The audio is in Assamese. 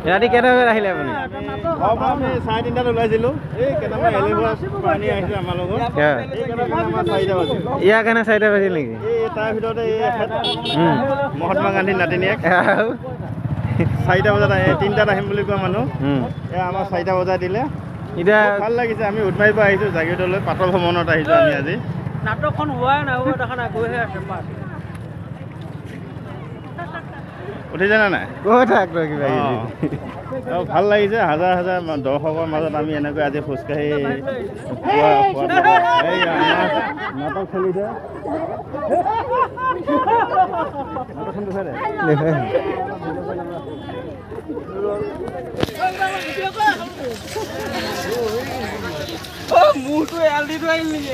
ৰাতি কেইটা বজাত আহিলে আপুনি? আমি 3:30 ওলাইছিলোঁ। এই কেইটামান এলেহুৱা পানী আহিছে আমাৰ লগত। ইয়াৰ কাৰণে 4টা বাজিল নেকি? এই তাৰ ভিতৰতে এই মহাত্মা গান্ধী নাতিনীয়েক 4টা বজাত 3টাত আহিম বুলি কোৱা মানুহ আমাৰ 4টা বজাত দিলে। এতিয়া ভাল লাগিছে। আমি উদমাৰীৰ পৰা আহিছোঁ জাগিৰোডলৈ পাতল ভ্ৰমণত আহিছোঁ আমি আজি। নাটকখন হোৱাই নাই দেখা নাই গৈহে আছে উঠিছেনে নাই? ভাল লাগিছে। হাজাৰ হাজাৰ দৰ্শকৰ মাজত আমি এনেকৈ আজি খোজকাঢ়ি নাটক চলিছে। মোৰটো এল দি থৈ আহিল নেকি?